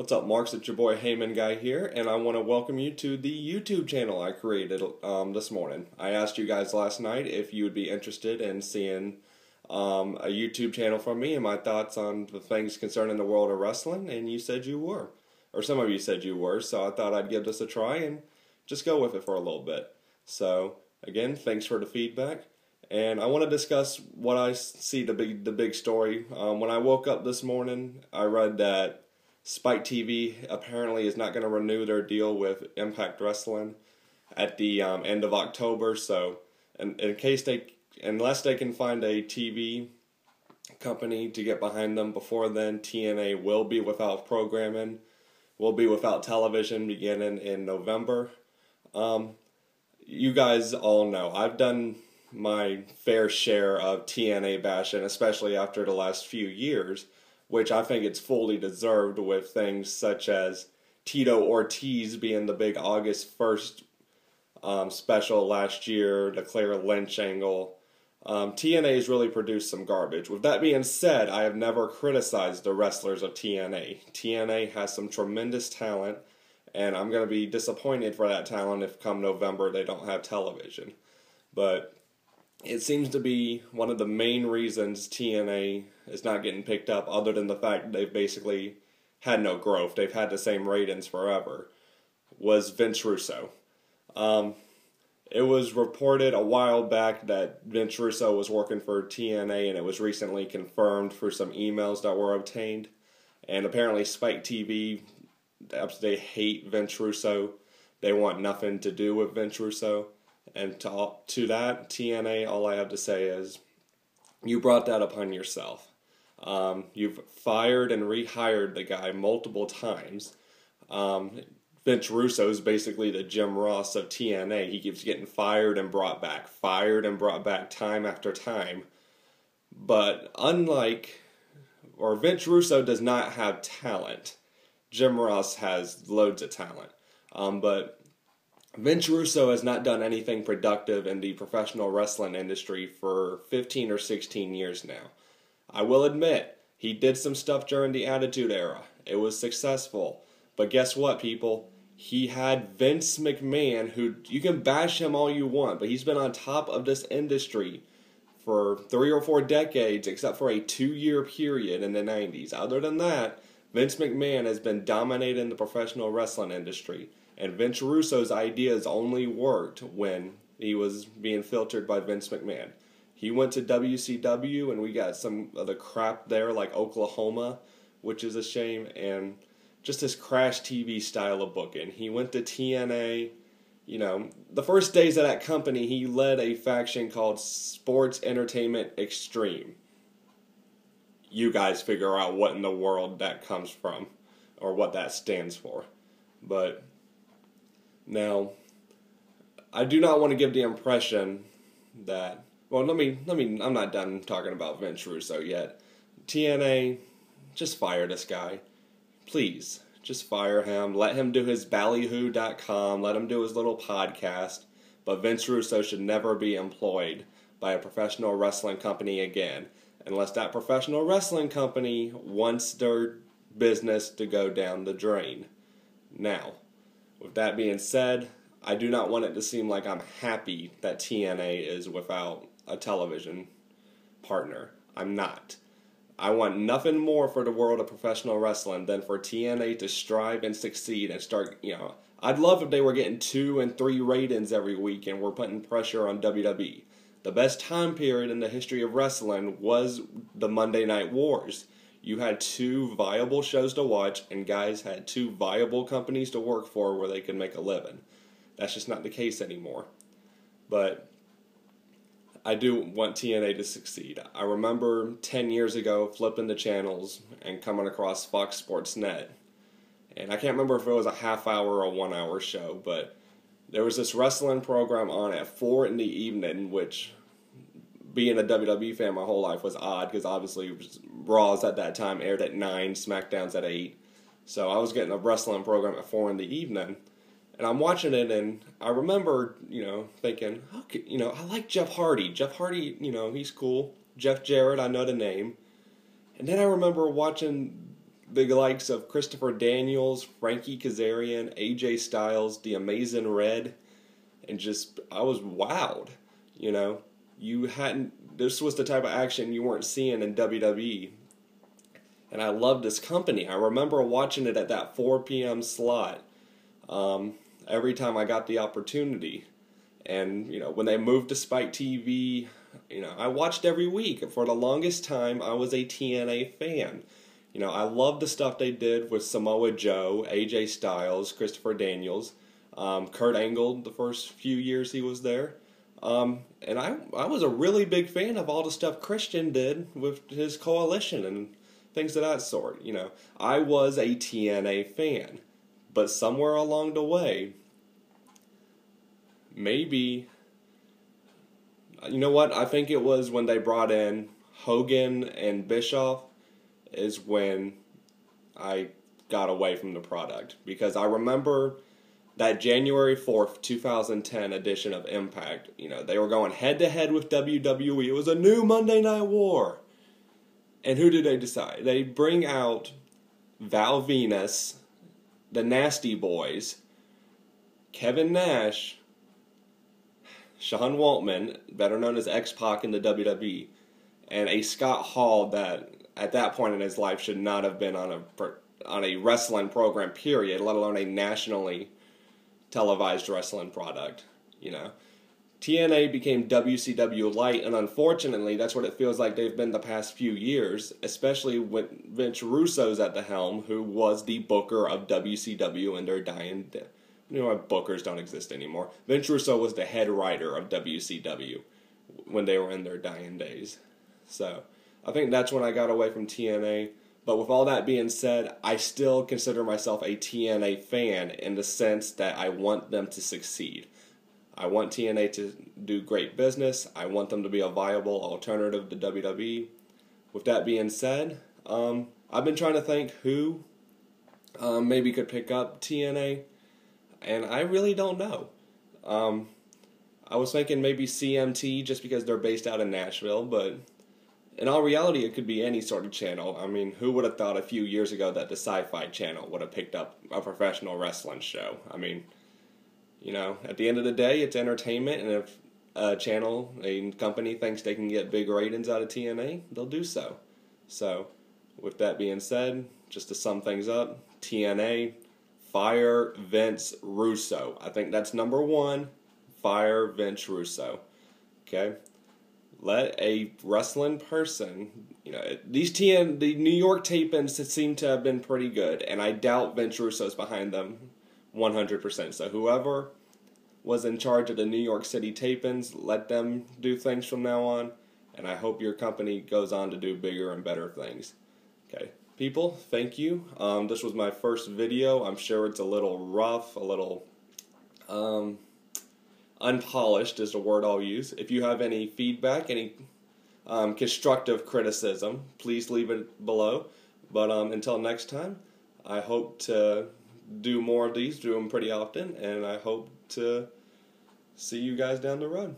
What's up, Marks? It's your boy Heyman Guy here, and I want to welcome you to the YouTube channel I created this morning. I asked you guys last night if you would be interested in seeing a YouTube channel from me and my thoughts on the things concerning the world of wrestling, and you said you were. Or some of you said you were, so I thought I'd give this a try and just go with it for a little bit. So, again, thanks for the feedback. And I want to discuss what I see the big story. When I woke up this morning, I read that Spike TV apparently is not going to renew their deal with Impact Wrestling at the end of October. So, unless they can find a TV company to get behind them before then, TNA will be without programming, will be without television beginning in November. You guys all know I've done my fair share of TNA bashing, especially after the last few years, which I think it's fully deserved with things such as Tito Ortiz being the big August 1st special last year, the Claire Lynch angle. TNA has really produced some garbage. With that being said, I have never criticized the wrestlers of TNA. TNA has some tremendous talent, and I'm going to be disappointed for that talent if come November they don't have television. But it seems to be one of the main reasons TNA is not getting picked up, other than the fact they've basically had no growth. They've had the same ratings forever, was Vince Russo. It was reported a while back that Vince Russo was working for TNA, and it was recently confirmed through some emails that were obtained. And apparently Spike TV, they hate Vince Russo. They want nothing to do with Vince Russo. And to that, TNA, all I have to say is, you brought that upon yourself. You've fired and rehired the guy multiple times. Vince Russo is basically the Jim Ross of TNA. He keeps getting fired and brought back time after time. But Vince Russo does not have talent. Jim Ross has loads of talent. But Vince Russo has not done anything productive in the professional wrestling industry for 15 or 16 years now. I will admit, he did some stuff during the Attitude Era. It was successful. But guess what, people? He had Vince McMahon, who, you can bash him all you want, but he's been on top of this industry for 3 or 4 decades, except for a 2-year period in the 90s. Other than that, Vince McMahon has been dominating the professional wrestling industry. And Vince Russo's ideas only worked when he was being filtered by Vince McMahon. He went to WCW, and we got some of the crap there, like Oklahoma, which is a shame, and just his crash TV style of booking. He went to TNA. You know, the first days of that company, he led a faction called Sports Entertainment Extreme. You guys figure out what in the world that comes from, or what that stands for. But now, I do not want to give the impression that, well, I'm not done talking about Vince Russo yet. TNA, just fire this guy. Please, just fire him. Let him do his ballyhoo.com. Let him do his little podcast. But Vince Russo should never be employed by a professional wrestling company again, unless that professional wrestling company wants their business to go down the drain. Now, with that being said, I do not want it to seem like I'm happy that TNA is without a television partner. I'm not. I want nothing more for the world of professional wrestling than for TNA to strive and succeed and start, I'd love if they were getting 2 and 3 ratings every week and we're putting pressure on WWE. The best time period in the history of wrestling was the Monday Night Wars. You had 2 viable shows to watch, and guys had 2 viable companies to work for where they could make a living. That's just not the case anymore. But I do want TNA to succeed. I remember 10 years ago flipping the channels and coming across Fox Sports Net. And I can't remember if it was a half-hour or 1-hour show, but there was this wrestling program on at 4 in the evening, which, being a WWE fan my whole life, was odd, because obviously Raws at that time aired at 9, SmackDown's at 8. So I was getting a wrestling program at 4 in the evening, and I'm watching it, and I remember, thinking, okay, I like Jeff Hardy. Jeff Hardy, he's cool. Jeff Jarrett, I know the name. And then I remember watching the likes of Christopher Daniels, Frankie Kazarian, AJ Styles, The Amazing Red, and just, I was wowed. You know, this was the type of action you weren't seeing in WWE. And I loved this company. I remember watching it at that 4 p.m. slot every time I got the opportunity. And, you know, when they moved to Spike TV, you know, I watched every week. For the longest time, I was a TNA fan. You know, I loved the stuff they did with Samoa Joe, AJ Styles, Christopher Daniels, Kurt Angle the first few years he was there. And I was a really big fan of all the stuff Christian did with his coalition and things of that sort. You know, I was a TNA fan. But somewhere along the way, maybe, you know what, I think it was when they brought in Hogan and Bischoff is when I got away from the product. Because I remember that January 4th, 2010 edition of Impact, you know, they were going head-to-head with WWE. It was a new Monday Night War. And who did they decide? They bring out Val Venus, the Nasty Boys, Kevin Nash, Sean Waltman, better known as X-Pac in the WWE, and a Scott Hall that at that point in his life should not have been on a wrestling program, period, let alone a nationally televised wrestling product. You know, TNA became WCW Light, and unfortunately, that's what it feels like they've been the past few years, especially with Vince Russo's at the helm, who was the booker of WCW in their dying day. You know, bookers don't exist anymore. Vince Russo was the head writer of WCW when they were in their dying days. So, I think that's when I got away from TNA. But with all that being said, I still consider myself a TNA fan in the sense that I want them to succeed. I want TNA to do great business. I want them to be a viable alternative to WWE. With that being said, I've been trying to think who maybe could pick up TNA, and I really don't know. I was thinking maybe CMT just because they're based out in Nashville, but in all reality, it could be any sort of channel. I mean, who would have thought a few years ago that the Sci-Fi Channel would have picked up a professional wrestling show? I mean, you know, at the end of the day, it's entertainment, and if a channel, a company thinks they can get big ratings out of TNA, they'll do so. So, with that being said, just to sum things up, TNA, fire Vince Russo. I think that's number one, fire Vince Russo. Okay? Let a wrestling person, you know, the New York tapings seem to have been pretty good, and I doubt Vince Russo's behind them 100%. So whoever was in charge of the New York City tapings, let them do things from now on, and I hope your company goes on to do bigger and better things. Okay, people, thank you. This was my first video. I'm sure it's a little rough, a little unpolished is the word I'll use. If you have any feedback, any constructive criticism, please leave it below. But until next time, I hope to do more of these, do them pretty often, and I hope to see you guys down the road.